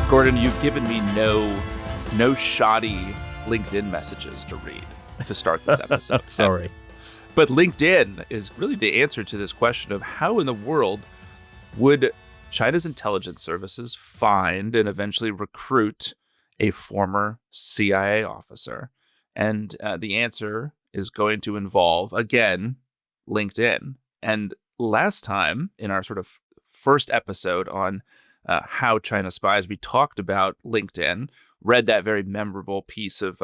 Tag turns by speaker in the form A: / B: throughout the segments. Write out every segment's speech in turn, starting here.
A: Gordon, you've given me no shoddy LinkedIn messages to read to start this episode.
B: Sorry.
A: But LinkedIn is really the answer to this question of how in the world would China's intelligence services find and eventually recruit a former CIA officer? And the answer is going to involve, again, LinkedIn. And last time in our sort of first episode on how China spies, we talked about LinkedIn, read that very memorable piece of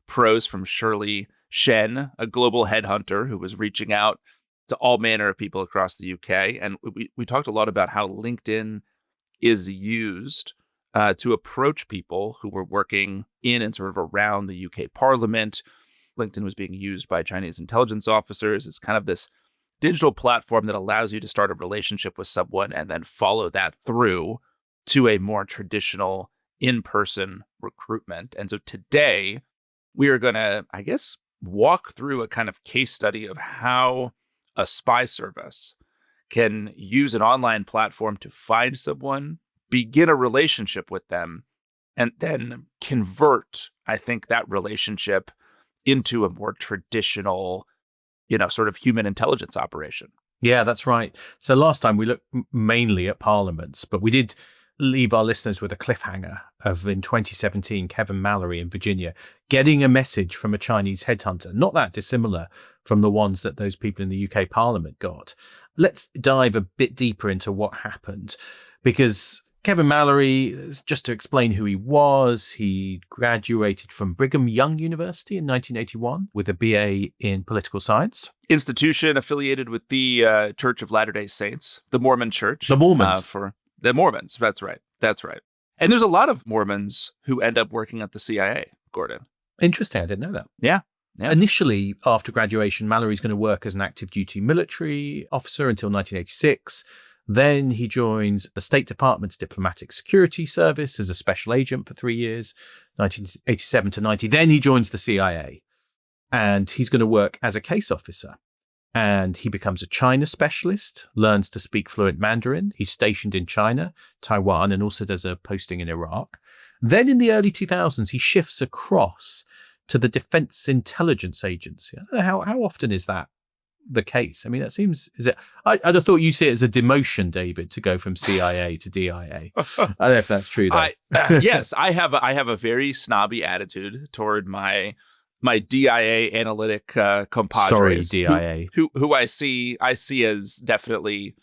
A: prose from Shirley Shen, a global headhunter who was reaching out to all manner of people across the UK. And we talked a lot about how LinkedIn is used to approach people who were working in and sort of around the UK Parliament. LinkedIn was being used by Chinese intelligence officers. It's kind of this digital platform that allows you to start a relationship with someone and then follow that through to a more traditional in-person recruitment. And so today we are going to, I guess, walk through a kind of case study of how a spy service can use an online platform to find someone, begin a relationship with them, and then convert, I think, that relationship into a more traditional, sort of human intelligence operation.
B: Yeah, that's right. So last time we looked mainly at parliaments, but we did leave our listeners with a cliffhanger of, in 2017, Kevin Mallory in Virginia getting a message from a Chinese headhunter, not that dissimilar from the ones that those people in the UK Parliament got. Let's dive a bit deeper into what happened, because Kevin Mallory, just to explain who he was, he graduated from Brigham Young University in 1981 with a BA in political science.
A: Institution affiliated with the Church of Latter-day Saints, the Mormon Church.
B: The Mormons.
A: For the Mormons, that's right. And there's a lot of Mormons who end up working at the CIA, Gordon.
B: Interesting, I didn't know that.
A: Yeah.
B: Initially, after graduation, Mallory's going to work as an active duty military officer until 1986. Then he joins the State Department's Diplomatic Security Service as a special agent for 3 years, 1987 to 90. Then he joins the CIA, and he's going to work as a case officer. And he becomes a China specialist, learns to speak fluent Mandarin. He's stationed in China, Taiwan, and also does a posting in Iraq. Then in the early 2000s, he shifts across to the Defense Intelligence Agency. I don't know, how often is that the case? I mean, that seems, I'd have thought you see it as a demotion, David, to go from CIA to DIA. I don't know if that's true, though.
A: Yes, I have a very snobby attitude toward my DIA analytic compadres.
B: Sorry, DIA.
A: Who I see as definitely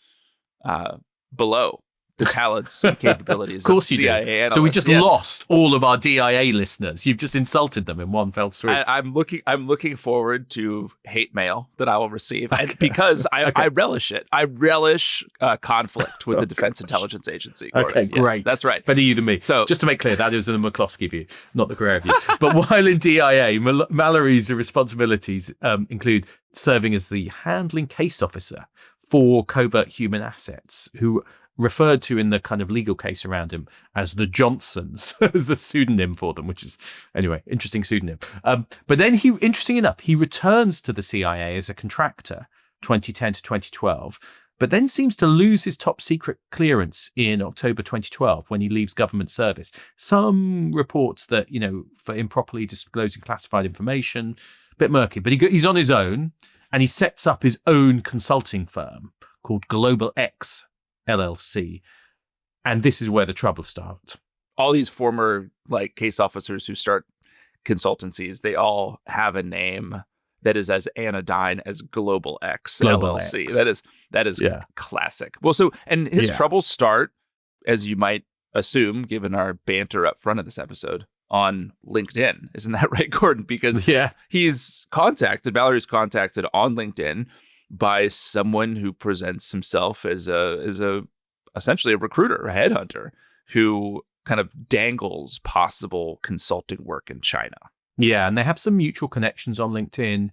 A: below the talents and capabilities of CIA analysts.
B: So we just lost all of our DIA listeners. You've just insulted them in one fell swoop.
A: I'm looking forward to hate mail that I will receive, and because I relish it. I relish conflict with the Defense Intelligence Agency. Gordon.
B: Okay, great.
A: Yes, that's right.
B: Better you than me. So just to make clear, that is the McCloskey view, not the Guerrero view. But while in DIA, Mallory's responsibilities include serving as the handling case officer for covert human assets, who referred to in the kind of legal case around him as the Johnsons, as the pseudonym for them, which is, anyway, interesting pseudonym. But then interesting enough, he returns to the CIA as a contractor, 2010 to 2012, but then seems to lose his top secret clearance in October 2012 when he leaves government service. Some reports that, for improperly disclosing classified information, a bit murky, but he's on his own, and he sets up his own consulting firm called Global X LLC. And this is where the trouble starts.
A: All these former case officers who start consultancies, they all have a name that is as anodyne as Global X LLC.
B: X.
A: That is classic. Well, and his troubles start, as you might assume, given our banter up front of this episode, on LinkedIn. Isn't that right, Gordon? Because Mallory's contacted on LinkedIn by someone who presents himself as essentially a recruiter, a headhunter, who kind of dangles possible consulting work in China.
B: Yeah, and they have some mutual connections on LinkedIn.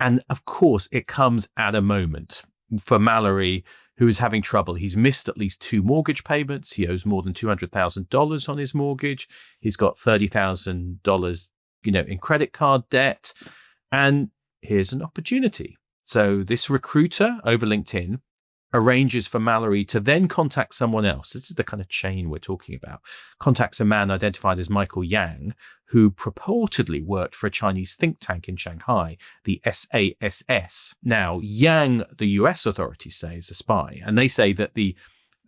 B: And of course, it comes at a moment for Mallory, who is having trouble. He's missed at least 2 mortgage payments. He owes more than $200,000 on his mortgage. He's got $30,000, in credit card debt. And here's an opportunity. So this recruiter over LinkedIn arranges for Mallory to then contact someone else. This is the kind of chain we're talking about. Contacts a man identified as Michael Yang, who purportedly worked for a Chinese think tank in Shanghai, the SASS. Now, Yang, the US authorities say, is a spy, and they say that the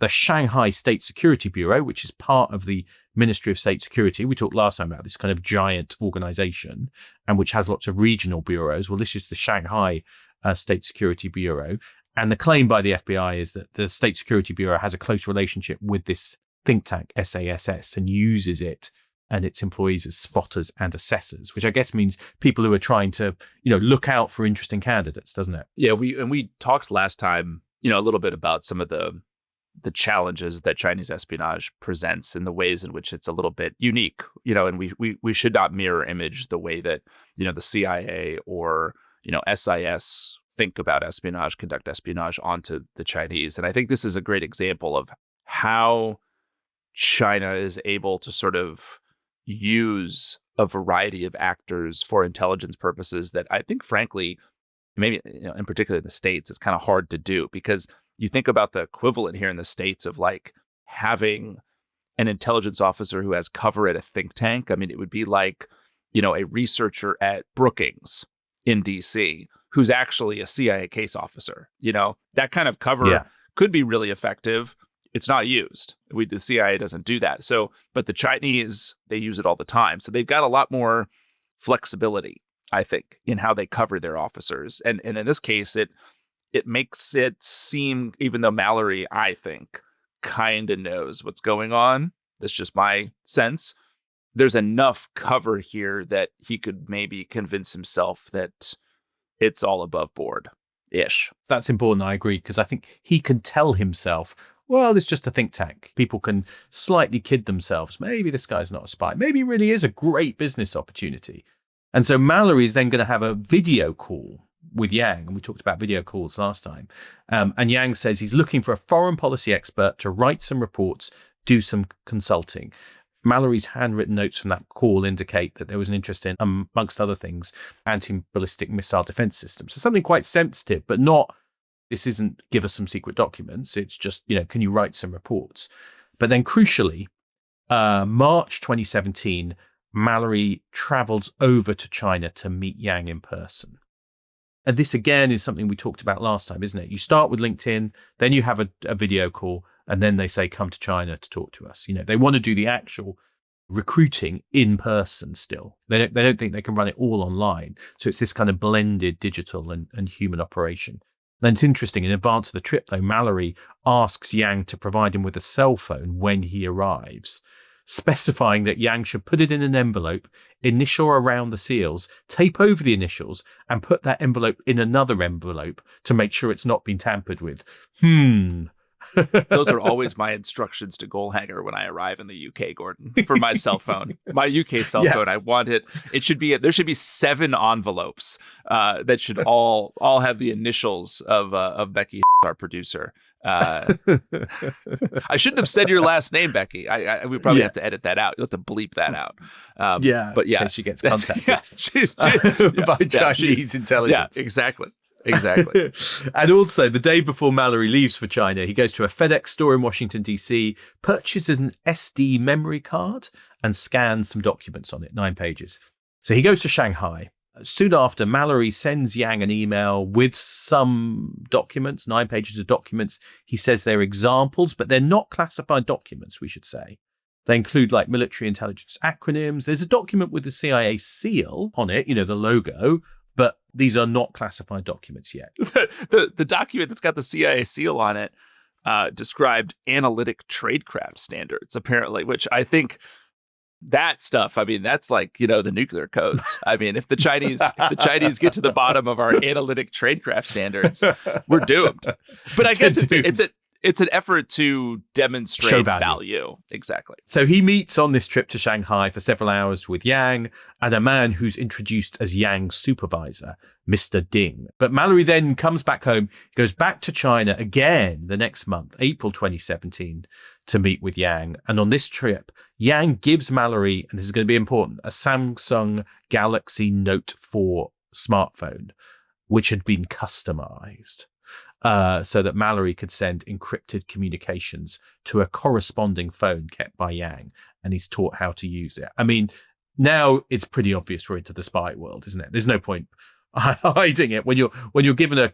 B: Shanghai State Security Bureau, which is part of the Ministry of State Security, we talked last time about this kind of giant organization, and which has lots of regional bureaus. Well, this is the Shanghai State Security Bureau. And the claim by the FBI is that the State Security Bureau has a close relationship with this think tank, SASS, and uses it and its employees as spotters and assessors, which I guess means people who are trying to, look out for interesting candidates, doesn't it?
A: Yeah, we talked last time, a little bit about some of the challenges that Chinese espionage presents in the ways in which it's a little bit unique, and we should not mirror image the way that, the CIA or, SIS think about espionage, conduct espionage onto the Chinese. And I think this is a great example of how China is able to sort of use a variety of actors for intelligence purposes that I think, frankly, maybe in particular in the States, it's kind of hard to do, because you think about the equivalent here in the States of like having an intelligence officer who has cover at a think tank. I mean, it would be like, a researcher at Brookings in DC who's actually a CIA case officer. That kind of cover could be really effective. It's not used. The CIA doesn't do that. So, but the Chinese, they use it all the time. So they've got a lot more flexibility, I think, in how they cover their officers. And in this case, it makes it seem, even though Mallory, I think, kind of knows what's going on, that's just my sense, there's enough cover here that he could maybe convince himself that it's all above board-ish.
B: That's important, I agree, because I think he can tell himself, well, it's just a think tank. People can slightly kid themselves. Maybe this guy's not a spy. Maybe he really is a great business opportunity. And so Mallory is then going to have a video call with Yang, and we talked about video calls last time. And Yang says he's looking for a foreign policy expert to write some reports, do some consulting. Mallory's handwritten notes from that call indicate that there was an interest in, amongst other things, anti-ballistic missile defense systems. So something quite sensitive, but not, this isn't give us some secret documents. It's just, can you write some reports? But then crucially, March 2017, Mallory travels over to China to meet Yang in person. And this, again, is something we talked about last time, isn't it? You start with LinkedIn, then you have a video call, and then they say, come to China to talk to us. They want to do the actual recruiting in person still. They don't think they can run it all online. So it's this kind of blended digital and human operation. Then it's interesting, in advance of the trip, though, Mallory asks Yang to provide him with a cell phone when he arrives, specifying that Yang should put it in an envelope, initial around the seals, tape over the initials, and put that envelope in another envelope to make sure it's not been tampered with.
A: Those are always my instructions to Goalhanger when I arrive in the UK, Gordon, for my cell phone. My UK cell phone, I want it. There should be 7 envelopes that should all have the initials of Becky, our producer. I shouldn't have said your last name, Becky. We probably have to edit that out. You'll have to bleep that out. But in case
B: she gets contacted
A: by
B: Chinese intelligence.
A: Yeah, exactly.
B: And also, the day before Mallory leaves for China, he goes to a FedEx store in Washington, D.C., purchases an SD memory card and scans some documents on it, 9 pages. So he goes to Shanghai. Soon after, Mallory sends Yang an email with some documents, 9 pages of documents. He says they're examples, but they're not classified documents, we should say. They include like military intelligence acronyms. There's a document with the CIA seal on it, the logo, but these are not classified documents yet.
A: The document that's got the CIA seal on it described analytic tradecraft standards, apparently, which I think that stuff, that's like, the nuclear codes. If the Chinese get to the bottom of our analytic tradecraft standards, we're doomed. But I guess it's an effort to demonstrate
B: show
A: value. Exactly.
B: So he meets on this trip to Shanghai for several hours with Yang and a man who's introduced as Yang's supervisor, Mr. Ding. But Mallory then comes back home, goes back to China again the next month, April 2017, to meet with Yang. And on this trip, Yang gives Mallory, and this is going to be important, a Samsung Galaxy Note 4 smartphone, which had been customized. so that Mallory could send encrypted communications to a corresponding phone kept by Yang, and he's taught how to use it. I mean, now it's pretty obvious we're into the spy world, isn't it? There's no point hiding it when you're given a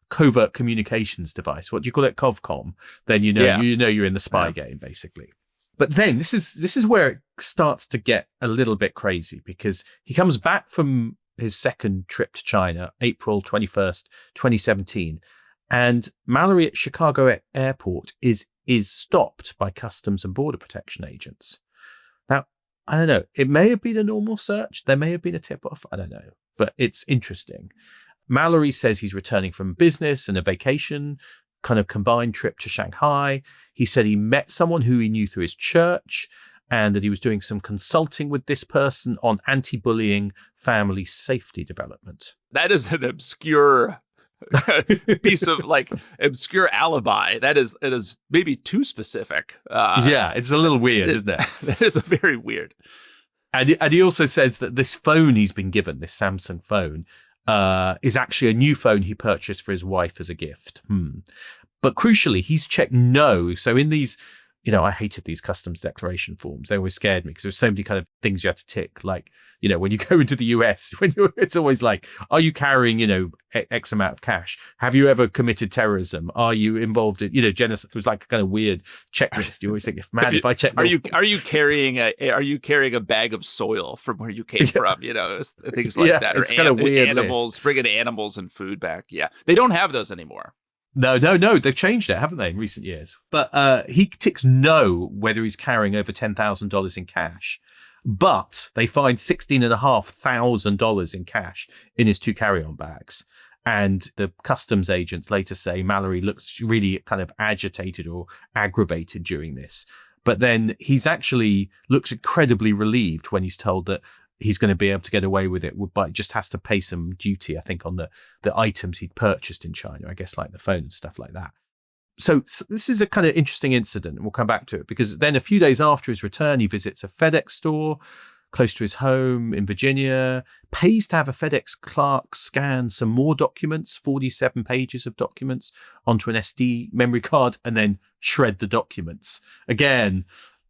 B: covert communications device. What do you call it? Covcom. Then you know you're in the spy game, basically. But then this is where it starts to get a little bit crazy, because he comes back from his second trip to China, April 21st, 2017, and Mallory at Chicago Airport is stopped by Customs and Border Protection agents. Now, I don't know. It may have been a normal search. There may have been a tip-off. I don't know. But it's interesting. Mallory says he's returning from business and a vacation, kind of combined trip to Shanghai. He said he met someone who he knew through his church, and that he was doing some consulting with this person on anti-bullying family safety development.
A: That is an obscure piece of obscure alibi. It is maybe too specific.
B: Yeah, it's a little weird, isn't it?
A: It is very weird.
B: And he also says that this phone he's been given, this Samsung phone, is actually a new phone he purchased for his wife as a gift. But crucially, he's checked no. So in these, I hated these customs declaration forms. They always scared me because there's so many kind of things you had to tick. Like, when you go into the US, it's always like, are you carrying, X amount of cash? Have you ever committed terrorism? Are you involved in, genocide? It was like a kind of weird checklist. You always think, if I check,
A: are you carrying a bag of soil from where you came from? Things like that.
B: It's kind of weird.
A: Animals, bringing animals and food back. Yeah, they don't have those anymore.
B: No. They've changed it, haven't they, in recent years? But he ticks no whether he's carrying over $10,000 in cash. But they find $16,500 in cash in his 2 carry-on bags. And the customs agents later say Mallory looks really kind of agitated or aggravated during this. But then he's actually looks incredibly relieved when he's told that he's going to be able to get away with it, but just has to pay some duty, I think, on the items he'd purchased in China, I guess, like the phone and stuff like that. So this is a kind of interesting incident, and we'll come back to it, because then a few days after his return, he visits a FedEx store close to his home in Virginia, pays to have a FedEx clerk scan some more documents, 47 pages of documents, onto an SD memory card, and then shred the documents. Again,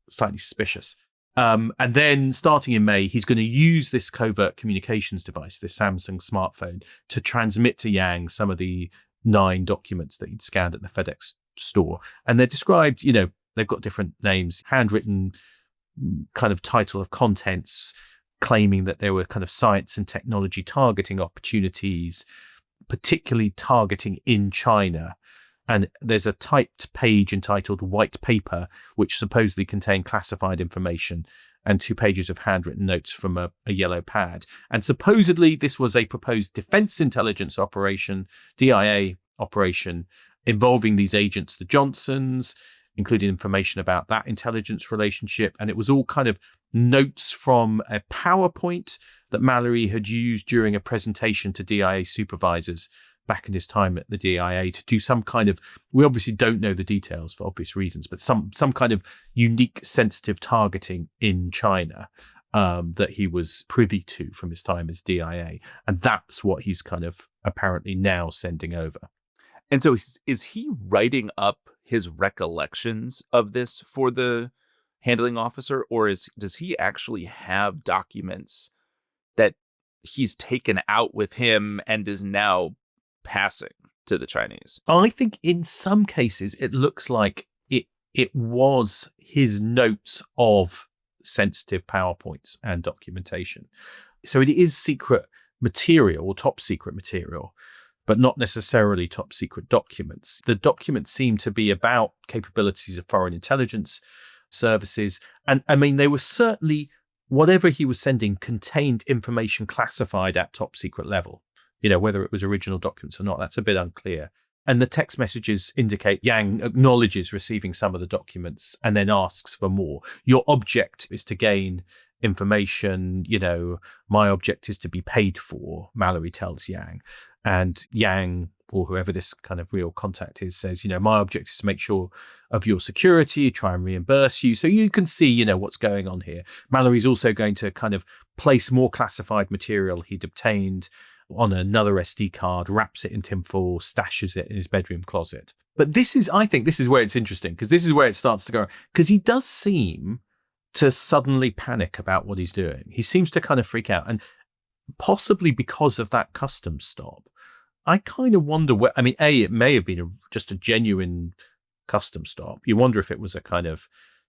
B: slightly suspicious. And then starting in May, he's going to use this covert communications device, this Samsung smartphone, to transmit to Yang some of the 9 documents that he'd scanned at the FedEx store. And they're described, they've got different names, handwritten kind of title of contents, claiming that there were kind of science and technology targeting opportunities, particularly targeting in China. And there's a typed page entitled White Paper, which supposedly contained classified information, and 2 pages of handwritten notes from a yellow pad. And supposedly this was a proposed defense intelligence operation, DIA operation, involving these agents, the Johnsons, including information about that intelligence relationship. And it was all kind of notes from a PowerPoint that Mallory had used during a presentation to DIA supervisors back in his time at the DIA to do some kind of, we obviously don't know the details for obvious reasons, but some kind of unique sensitive targeting in China that he was privy to from his time as DIA. And that's what he's kind of apparently now sending over.
A: And so is he writing up his recollections of this for the handling officer, or does he actually have documents that he's taken out with him and is now passing to the Chinese?
B: I think in some cases it looks like it was his notes of sensitive PowerPoints and documentation. So it is secret material or top secret material, but not necessarily top secret documents. The documents seem to be about capabilities of foreign intelligence services. And I mean, they were certainly, whatever he was sending contained information classified at top secret level. Whether it was original documents or not, that's a bit unclear. And the text messages indicate Yang acknowledges receiving some of the documents and then asks for more. Your object is to gain information. My object is to be paid for, Mallory tells Yang. And Yang, or whoever this kind of real contact is, says, my object is to make sure of your security, try and reimburse you. So you can see, what's going on here. Mallory's also going to kind of place more classified material he'd obtained on another SD card, wraps it in tinfoil, stashes it in his bedroom closet. But I think this is where it's interesting, because this is where it starts to go, because he does seem to suddenly panic about what he's doing. He seems to kind of freak out, and possibly because of that customs stop. I kind of wonder it may have been just a genuine custom stop. You wonder if it was a kind of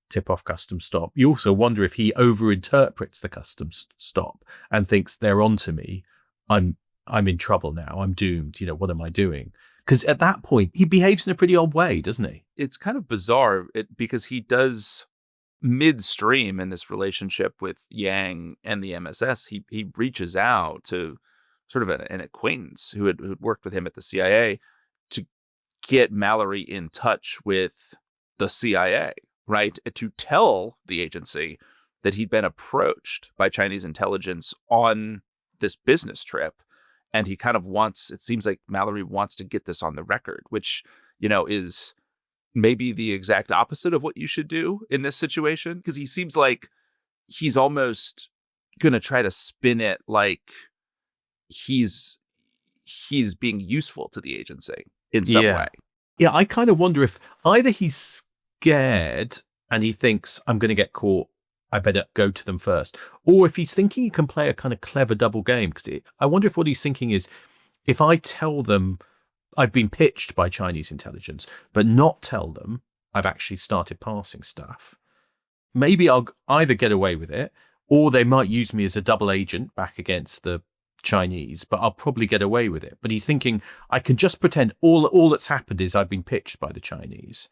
B: tip-off custom stop. You also wonder if he overinterprets the customs stop and thinks they're onto me. I'm in trouble now. I'm doomed. What am I doing? Because at that point, he behaves in a pretty odd way, doesn't he?
A: It's kind of bizarre because he does, midstream in this relationship with Yang and the MSS, he reaches out to sort of an acquaintance who had worked with him at the CIA to get Mallory in touch with the CIA, right? To tell the agency that he'd been approached by Chinese intelligence on this business trip. And he kind of it seems like Mallory wants to get this on the record, which, is maybe the exact opposite of what you should do in this situation. Because he seems like he's almost going to try to spin it like he's being useful to the agency in some way.
B: Yeah, I kind of wonder if either he's scared and he thinks, I'm going to get caught, I better go to them first. Or if he's thinking he can play a kind of clever double game. Because I wonder if what he's thinking is, if I tell them I've been pitched by Chinese intelligence, but not tell them I've actually started passing stuff, maybe I'll either get away with it, or they might use me as a double agent back against the Chinese, but I'll probably get away with it. But he's thinking, I can just pretend all that's happened is I've been pitched by the Chinese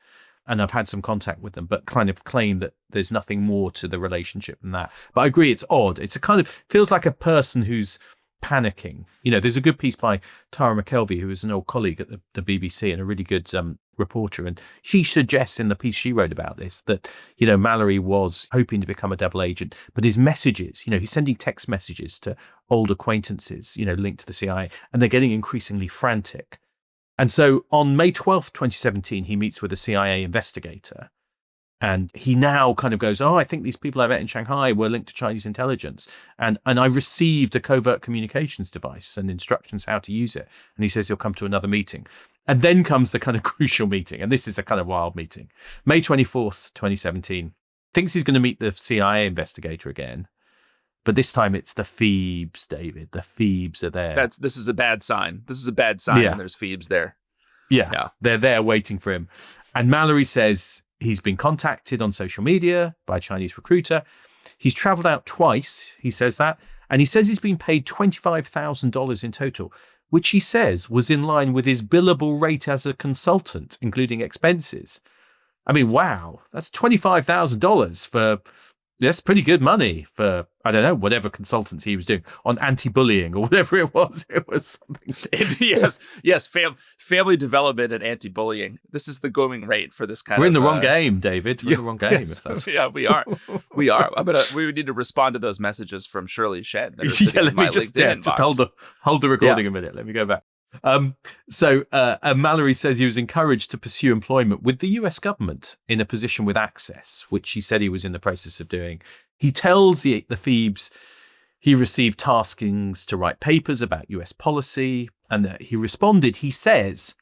B: and I've had some contact with them, but kind of claim that there's nothing more to the relationship than that. But I agree, it's odd. It's a kind of, feels like a person who's panicking. There's a good piece by Tara McKelvey, who is an old colleague at the BBC and a really good reporter. And she suggests in the piece she wrote about this that, Mallory was hoping to become a double agent, but his messages, he's sending text messages to old acquaintances, linked to the CIA, and they're getting increasingly frantic. And so on May 12th, 2017, he meets with a CIA investigator. And he now kind of goes, I think these people I met in Shanghai were linked to Chinese intelligence. And I received a covert communications device and instructions how to use it. And he says he'll come to another meeting. And then comes the kind of crucial meeting. And this is a kind of wild meeting. May 24th, 2017, thinks he's going to meet the CIA investigator again. But this time it's the Phoebes, David. The Phoebes are there.
A: This is a bad sign. This is a bad sign when there's Phoebes there.
B: Yeah, they're there waiting for him. And Mallory says he's been contacted on social media by a Chinese recruiter. He's traveled out twice, he says that. And he says he's been paid $25,000 in total, which he says was in line with his billable rate as a consultant, including expenses. I mean, wow, that's $25,000 for... That's pretty good money for, I don't know, whatever consultancy he was doing on anti-bullying or whatever it was. It was something.
A: yes, family development and anti-bullying. This is the going rate for this kind
B: We're
A: of...
B: in the wrong game, David. We're in the wrong game.
A: Yes, yeah, we are. We are. We need to respond to those messages from Shirley Shed.
B: Let me just hold the recording a minute. Let me go back. So Mallory says he was encouraged to pursue employment with the US government in a position with access, which he said he was in the process of doing. He tells the Phoebes he received taskings to write papers about US policy, and that he responded, he says,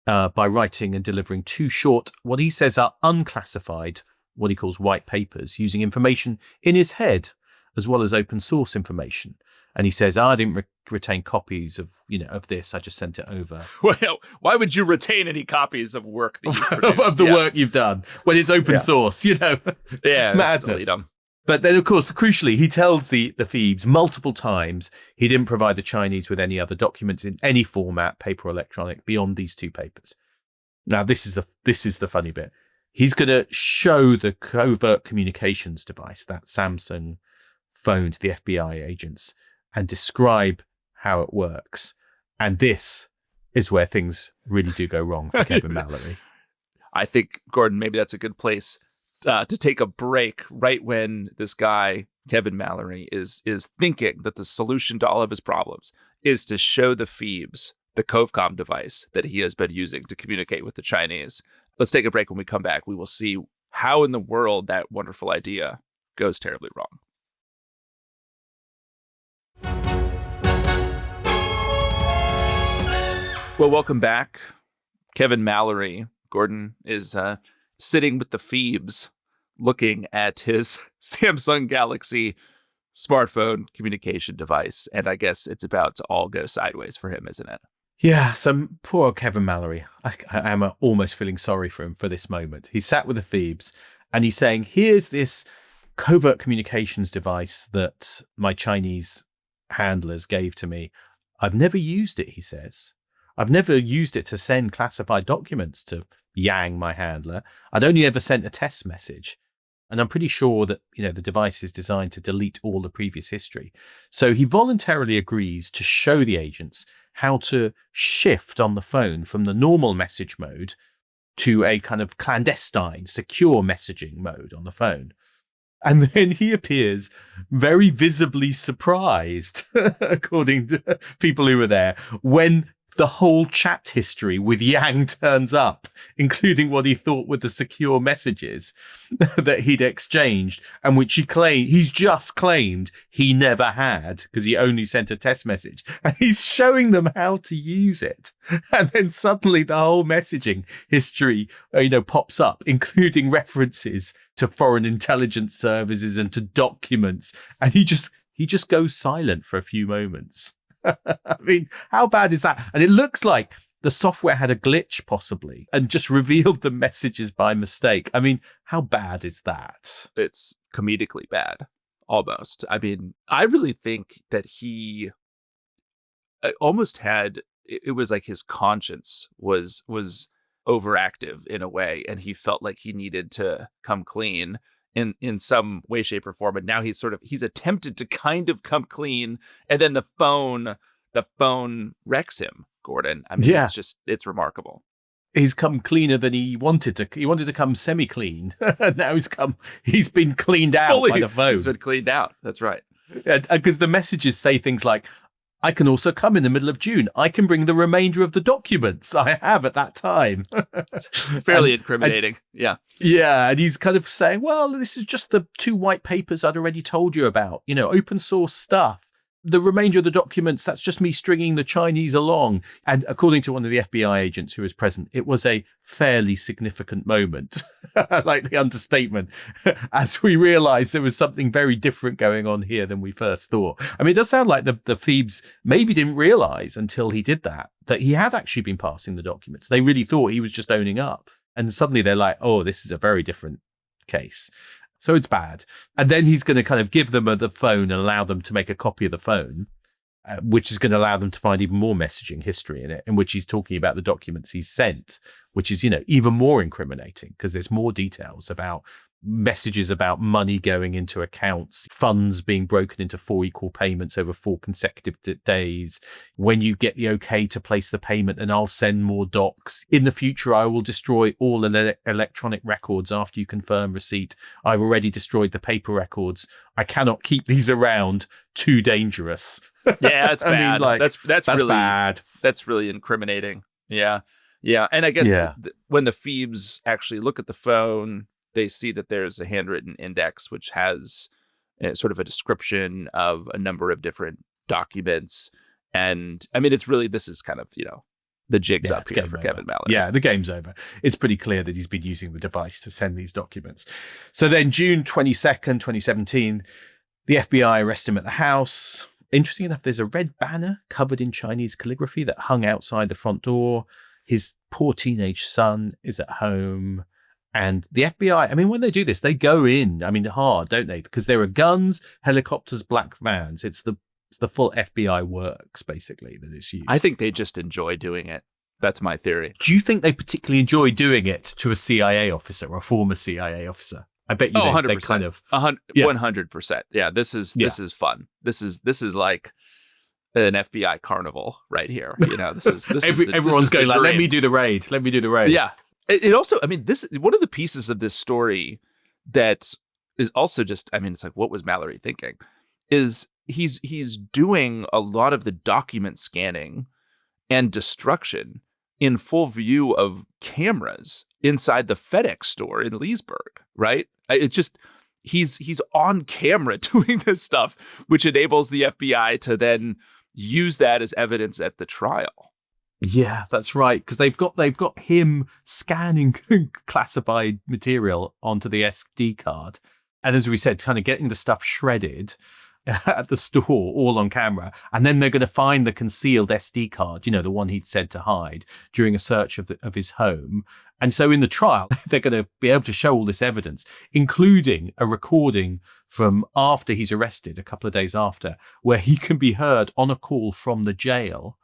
B: by writing and delivering 2 short, what he says are unclassified, what he calls white papers, using information in his head as well as open source information. And he says, I didn't retain copies of this. I just sent it over.
A: Well, why would you retain any copies of work that you produced?
B: of the work you've done when it's open source,
A: Yeah,
B: madness.
A: Totally dumb.
B: But then, of course, crucially, he tells the Phoebes multiple times he didn't provide the Chinese with any other documents in any format, paper or electronic, beyond these 2 papers. Now, this is the funny bit. He's going to show the covert communications device, that Samsung phone, to the FBI agents and describe how it works. And this is where things really do go wrong for Kevin Mallory.
A: I think, Gordon, maybe that's a good place to take a break right when this guy, Kevin Mallory, is thinking that the solution to all of his problems is to show the Phoebes the CovCom device that he has been using to communicate with the Chinese. Let's take a break. When we come back, we will see how in the world that wonderful idea goes terribly wrong. Well, welcome back. Kevin Mallory, Gordon, is sitting with the Phoebes looking at his Samsung Galaxy smartphone communication device. And I guess it's about to all go sideways for him, isn't it?
B: Yeah, so poor Kevin Mallory. I am almost feeling sorry for him for this moment. He sat with the Phoebes and he's saying, here's this covert communications device that my Chinese handlers gave to me. I've never used it, he says. I've never used it to send classified documents to Yang, my handler. I'd only ever sent a test message. And I'm pretty sure that, the device is designed to delete all the previous history. So he voluntarily agrees to show the agents how to shift on the phone from the normal message mode to a kind of clandestine, secure messaging mode on the phone. And then he appears very visibly surprised, according to people who were there, when the whole chat history with Yang turns up, including what he thought were the secure messages that he'd exchanged, and which he's just claimed he never had because he only sent a test message. And he's showing them how to use it. And then suddenly the whole messaging history, pops up, including references to foreign intelligence services and to documents. And he just goes silent for a few moments. I mean, how bad is that? And it looks like the software had a glitch possibly and just revealed the messages by mistake. I mean, how bad is that?
A: It's comedically bad, almost. I mean, I really think that he almost had, it was like his conscience was overactive in a way, and he felt like he needed to come clean in some way, shape, or form. And now he's attempted to kind of come clean, and then the phone wrecks him, Gordon. I mean, yeah. It's remarkable.
B: He's come cleaner than he wanted to. He wanted to come semi-clean. Now he's been cleaned out by the phone.
A: He's been cleaned out. That's right.
B: Because the messages say things like, I can also come in the middle of June. I can bring the remainder of the documents I have at that time.
A: It's fairly incriminating. Yeah.
B: Yeah. And he's kind of saying, well, this is just the 2 white papers I'd already told you about, open source stuff. The remainder of the documents, that's just me stringing the Chinese along. And according to one of the FBI agents who was present, it was a fairly significant moment. I like the understatement, as we realized there was something very different going on here than we first thought. I mean, it does sound like the Phoebes maybe didn't realize until he did that he had actually been passing the documents. They really thought he was just owning up. And suddenly they're like, oh, this is a very different case. So it's bad. And then he's going to kind of give them the phone and allow them to make a copy of the phone, which is going to allow them to find even more messaging history in it, in which he's talking about the documents he's sent, which is, even more incriminating because there's more details about messages about money going into accounts, funds being broken into 4 equal payments over 4 consecutive days. When you get the okay to place the payment, and I'll send more docs. In the future, I will destroy all electronic records after you confirm receipt. I've already destroyed the paper records. I cannot keep these around. Too dangerous.
A: Yeah, it's bad. I mean, that's really
B: bad.
A: That's really incriminating. Yeah. Yeah. And I guess when the Phoebes actually look at the phone, they see that there's a handwritten index, which has sort of a description of a number of different documents. And I mean, this is kind of, the jig's up here for Kevin Mallory.
B: Yeah, the game's over. It's pretty clear that he's been using the device to send these documents. So then June 22nd, 2017, the FBI arrest him at the house. Interesting enough, there's a red banner covered in Chinese calligraphy that hung outside the front door. His poor teenage son is at home. And the FBI, I mean, when they do this, they go in, hard, don't they? Because there are guns, helicopters, black vans. It's the full FBI works, basically, that it's used.
A: I think they just enjoy doing it. That's my theory.
B: Do you think they particularly enjoy doing it to a CIA officer or a former CIA officer? I bet you
A: 100%.
B: They kind of
A: 100%. Yeah, this is fun. This is like an FBI carnival right here.
B: Everyone's going like, let me do the raid.
A: Yeah. It also, this one of the pieces of this story that is also just, it's like, what was Mallory thinking? Is he's doing a lot of the document scanning and destruction in full view of cameras inside the FedEx store in Leesburg, right? It's just he's on camera doing this stuff, which enables the FBI to then use that as evidence at the trial.
B: Yeah, that's right. Because they've got him scanning classified material onto the SD card, and as we said, kind of getting the stuff shredded at the store, all on camera. And then they're going to find the concealed SD card, the one he'd said to hide during a search of his home. And so in the trial, they're going to be able to show all this evidence, including a recording from after he's arrested, a couple of days after, where he can be heard on a call from the jail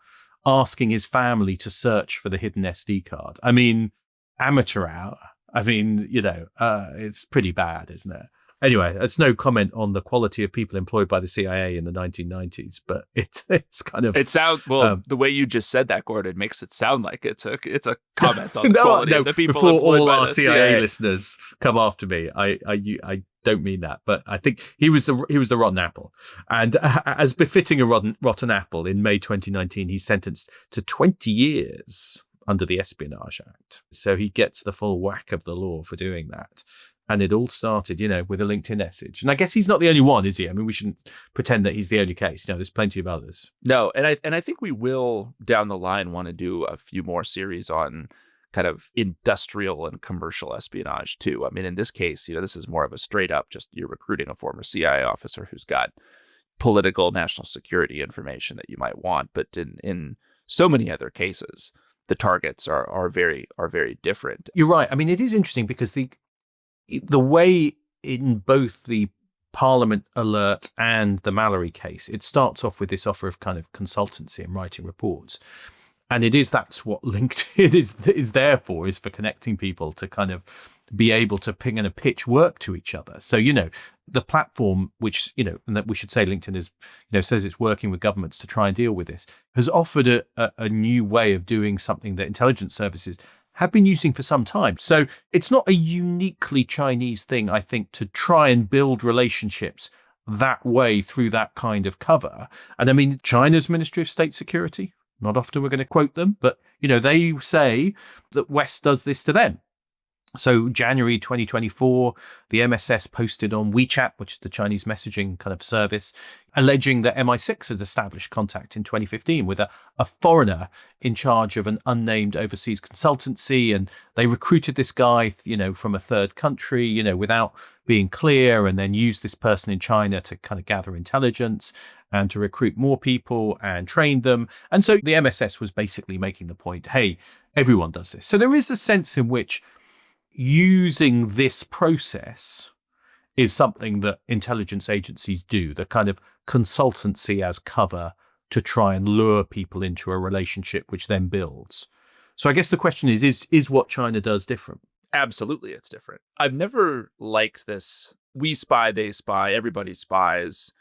B: asking his family to search for the hidden SD card. I mean, amateur hour. I mean, it's pretty bad, isn't it? Anyway, it's no comment on the quality of people employed by the CIA in the 1990s, but it's kind of...
A: It sounds, the way you just said that, Gordon, makes it sound like it's a comment on the quality of the people
B: before
A: employed
B: all
A: by
B: our
A: the
B: CIA listeners come after me, I don't mean that, but I think he was the rotten apple. And as befitting a rotten apple, in May 2019, he's sentenced to 20 years under the Espionage Act. So he gets the full whack of the law for doing that. And it all started, with a LinkedIn message. And I guess he's not the only one, is he? I mean, we shouldn't pretend that he's the only case. There's plenty of others.
A: No, and I think we will down the line want to do a few more series on kind of industrial and commercial espionage too. I mean, in this case, this is more of a straight up just you're recruiting a former CIA officer who's got political national security information that you might want. But in so many other cases, the targets are very different.
B: You're right. I mean, it is interesting because the way in both the Parliament alert and the Mallory case, it starts off with this offer of kind of consultancy and writing reports. And that's what LinkedIn is there for, is for connecting people to kind of be able to ping and a pitch work to each other. So, the platform, which, and that we should say LinkedIn is, says it's working with governments to try and deal with this, has offered a new way of doing something that intelligence services have been using for some time. So it's not a uniquely Chinese thing, I think, to try and build relationships that way through that kind of cover. And I mean, China's Ministry of State Security, not often we're going to quote them, but, they say that West does this to them. So January 2024, the MSS posted on WeChat, which is the Chinese messaging kind of service, alleging that MI6 had established contact in 2015 with a foreigner in charge of an unnamed overseas consultancy. And they recruited this guy, from a third country, without being clear, and then used this person in China to kind of gather intelligence and to recruit more people and train them. And so the MSS was basically making the point, hey, everyone does this. So there is a sense in which using this process is something that intelligence agencies do, the kind of consultancy as cover to try and lure people into a relationship which then builds. So I guess the question is what China does different?
A: Absolutely, it's different. I've never liked this. We spy, they spy, everybody spies.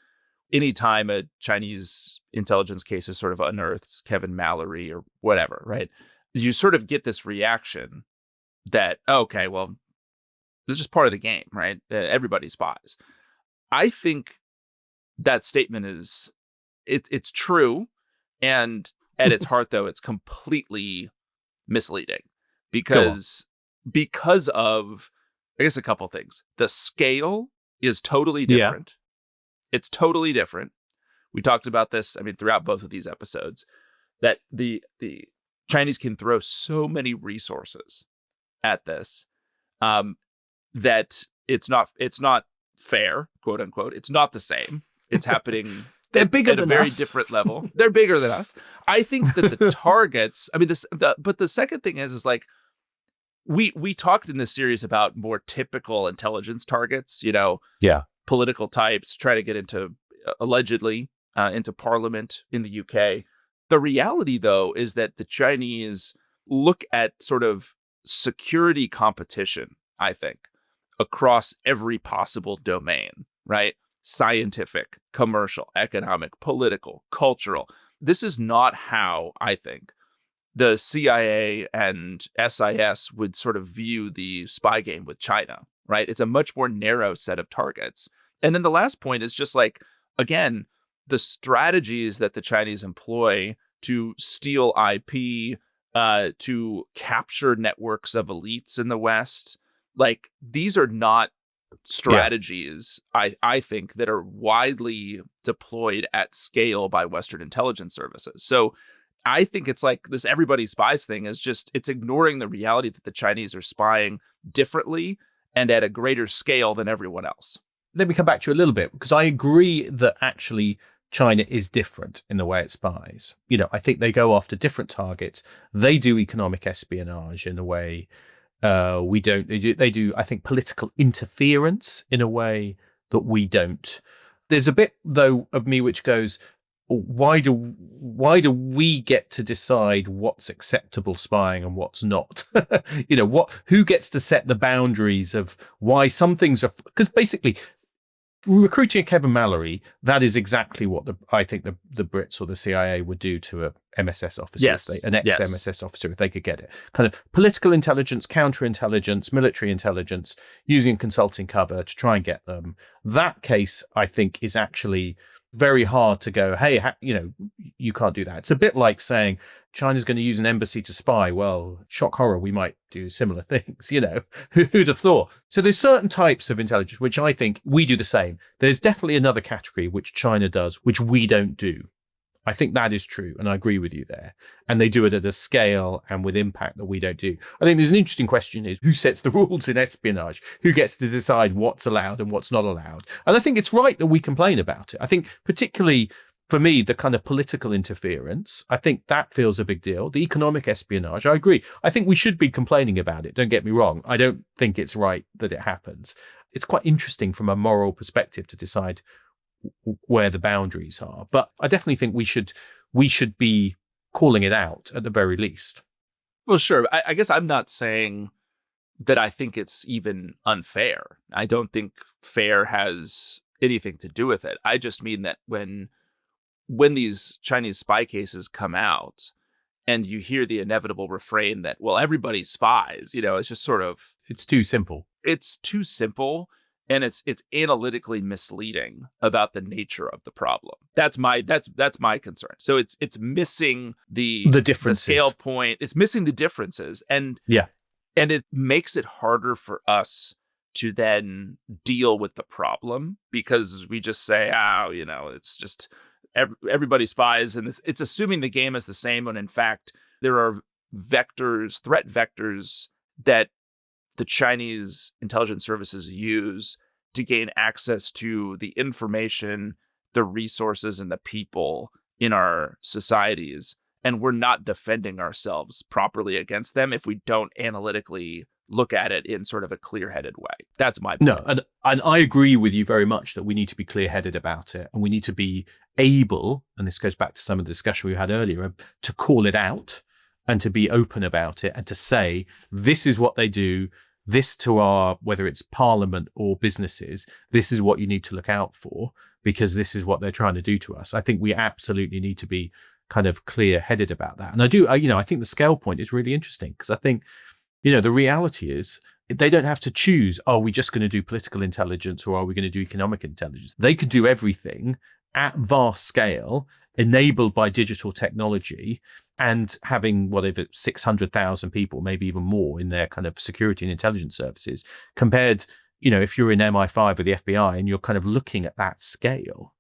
A: Anytime a Chinese intelligence case is sort of unearthed, Kevin Mallory or whatever, right? You sort of get this reaction that, okay, well, this is just part of the game, right? Everybody spies. I think that statement it's true. And at its heart, though, it's completely misleading because of, I guess, a couple things. The scale is totally different. Yeah. It's totally different. We talked about this, throughout both of these episodes, that the Chinese can throw so many resources at this, that it's not fair, quote unquote. It's not the same. It's happening.
B: They're bigger
A: at
B: than
A: a very
B: us.
A: Different level. They're bigger than us. I think that the targets. But the second thing is like we talked in this series about more typical intelligence targets. Political types try to get into allegedly into Parliament in the UK. The reality, though, is that the Chinese look at sort of security competition, I think, across every possible domain, right? Scientific, commercial, economic, political, cultural. This is not how, I think, the CIA and SIS would sort of view the spy game with China, right? It's a much more narrow set of targets. And then the last point is just like, again, the strategies that the Chinese employ to steal IP, to capture networks of elites in the West. Like, these are not strategies, I think, that are widely deployed at scale by Western intelligence services. So I think it's like this everybody spies thing is just, it's ignoring the reality that the Chinese are spying differently and at a greater scale than everyone else.
B: Let me come back to you a little bit, because I agree that actually China is different in the way it spies. I think they go after different targets. They do economic espionage in a way we don't. They do, I think, political interference in a way that we don't. There's a bit, though, of me which goes, why do we get to decide what's acceptable spying and what's not? Who gets to set the boundaries of why some things are? Because basically, recruiting Kevin Mallory, that is exactly what I think the Brits or the CIA would do to a MSS officer,
A: Yes.
B: An ex-MSS officer, if they could get it. Kind of political intelligence, counterintelligence, military intelligence, using consulting cover to try and get them. That case, I think, is actually very hard to go, hey, you can't do that. It's a bit like saying China's going to use an embassy to spy. Well, shock horror, we might do similar things, who'd have thought? So there's certain types of intelligence, which I think we do the same. There's definitely another category which China does, which we don't do. I think that is true, and I agree with you there. And they do it at a scale and with impact that we don't do. I think there's an interesting question is, who sets the rules in espionage? Who gets to decide what's allowed and what's not allowed? And I think it's right that we complain about it. I think particularly for me, the kind of political interference, I think that feels a big deal. The economic espionage, I agree. I think we should be complaining about it. Don't get me wrong. I don't think it's right that it happens. It's quite interesting from a moral perspective to decide where the boundaries are. But I definitely think we should be calling it out at the very least.
A: Well, sure. I guess I'm not saying that I think it's even unfair. I don't think fair has anything to do with it. I just mean that when these Chinese spy cases come out and you hear the inevitable refrain that, well, everybody spies, it's just sort of...
B: It's too simple.
A: It's too simple. And it's analytically misleading about the nature of the problem. That's my concern. So it's missing the
B: differences,
A: the scale point. It's missing the differences, and it makes it harder for us to then deal with the problem, because we just say, it's just everybody spies, and it's assuming the game is the same when in fact there are threat vectors that the Chinese intelligence services use to gain access to the information, the resources, and the people in our societies. And we're not defending ourselves properly against them if we don't analytically look at it in sort of a clear-headed way. That's my point.
B: No, and I agree with you very much that we need to be clear-headed about it, and we need to be able, and this goes back to some of the discussion we had earlier, to call it out and to be open about it and to say, this is what they do, this to our, whether it's parliament or businesses, this is what you need to look out for, because this is what they're trying to do to us. I think we absolutely need to be kind of clear-headed about that. And I think the scale point is really interesting, because I think, the reality is they don't have to choose, are we just going to do political intelligence or are we going to do economic intelligence? They could do everything at vast scale, enabled by digital technology, and having whatever 600,000 people, maybe even more, in their kind of security and intelligence services, compared, if you're in MI5 or the FBI and you're kind of looking at that scale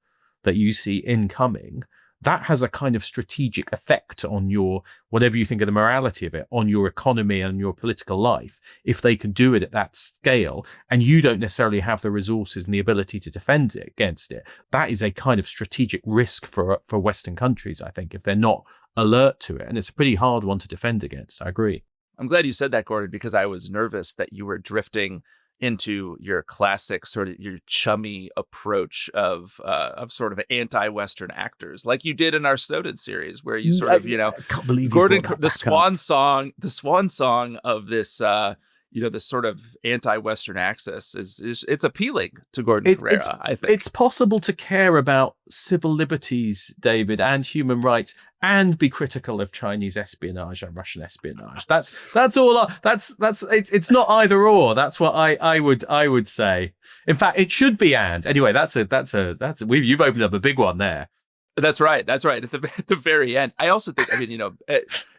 B: that you see incoming, that has a kind of strategic effect on your, whatever you think of the morality of it, on your economy and your political life. If they can do it at that scale and you don't necessarily have the resources and the ability to defend it against it, that is a kind of strategic risk for Western countries, I think, if they're not alert to it. And it's a pretty hard one to defend against. I agree.
A: I'm glad you said that, Gordon, because I was nervous that you were drifting into your classic sort of your chummy approach of sort of anti-Western actors, like you did in our Snowden series, where you sort of,
B: I can't believe
A: Gordon, the swan song of this, this sort of anti-Western axis is it's appealing to Gordon Carrera. I think
B: it's possible to care about civil liberties, David, and human rights, and be critical of Chinese espionage and Russian espionage. That's all. It's not either or. That's what I would say. In fact, it should be and. Anyway, you've opened up a big one there.
A: That's right. At the very end, I also think.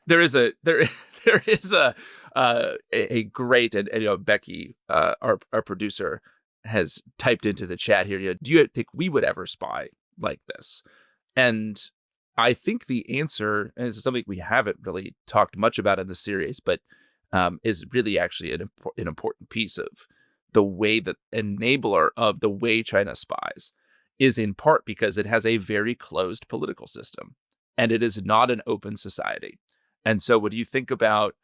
A: There is a great, and Becky, our producer, has typed into the chat here. Do you think we would ever spy like this? And I think the answer, and this is something we haven't really talked much about in the series, but is really actually an important piece of the way that enabler of the way China spies is in part because it has a very closed political system and it is not an open society. And so when you think about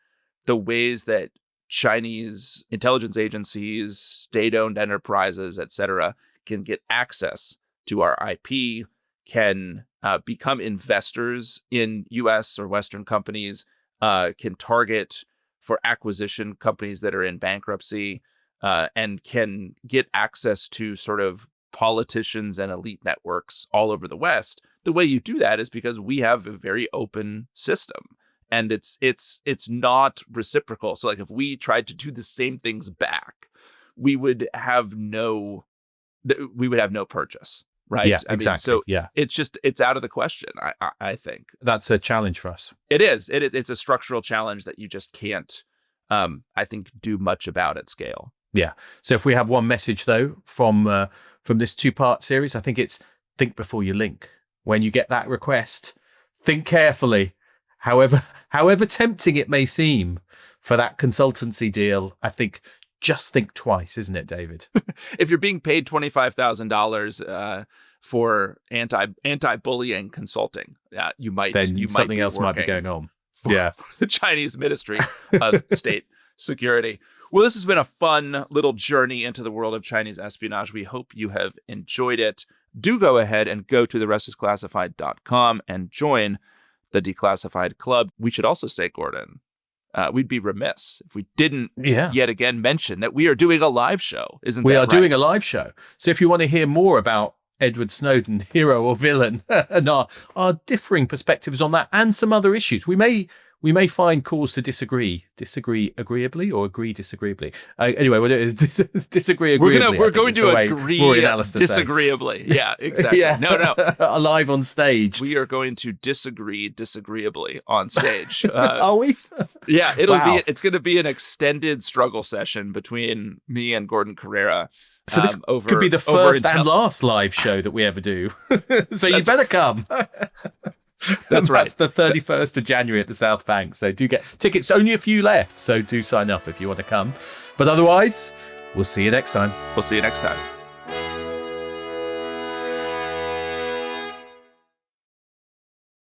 A: the ways that Chinese intelligence agencies, state-owned enterprises, et cetera, can get access to our IP, can become investors in U.S. or Western companies, can target for acquisition companies that are in bankruptcy, and can get access to sort of politicians and elite networks all over the West. The way you do that is because we have a very open system. And it's not reciprocal. So like if we tried to do the same things back, we would have no purchase, right?
B: Yeah,
A: I
B: exactly.
A: mean, so it's out of the question. I think
B: that's a challenge for us.
A: It is. It's a structural challenge that you just can't, I think, do much about at scale.
B: Yeah. So if we have one message though from this 2-part series, I think it's think before you link. When you get that request, think carefully. However tempting it may seem for that consultancy deal, I think just think twice, isn't it, David?
A: If you're being paid $25,000 for anti-bullying consulting, you might
B: something else might be going on.
A: For the Chinese Ministry of State Security. Well, this has been a fun little journey into the world of Chinese espionage. We hope you have enjoyed it. Do go ahead and go to therestisclassified.com and join the Declassified Club. We should also say, Gordon, we'd be remiss if we didn't yet again mention that we are doing a live show.
B: We are doing a live show. So if you want to hear more about Edward Snowden, hero or villain, and our differing perspectives on that and some other issues, we may find cause to disagree agreeably or agree disagreeably. Anyway, what it is, disagree agreeably.
A: We're going to agree disagreeably. Yeah, exactly.
B: Yeah.
A: No.
B: Live on stage.
A: We are going to disagree disagreeably on stage.
B: Are we?
A: Yeah, it's going to be an extended struggle session between me and Gordon Carrera.
B: So this could be the first and last live show that we ever do. So you better come.
A: That's right.
B: That's the 31st of January at the South Bank. So do get tickets. Only a few left. So do sign up if you want to come. But otherwise, we'll see you next time.
A: We'll see you next time.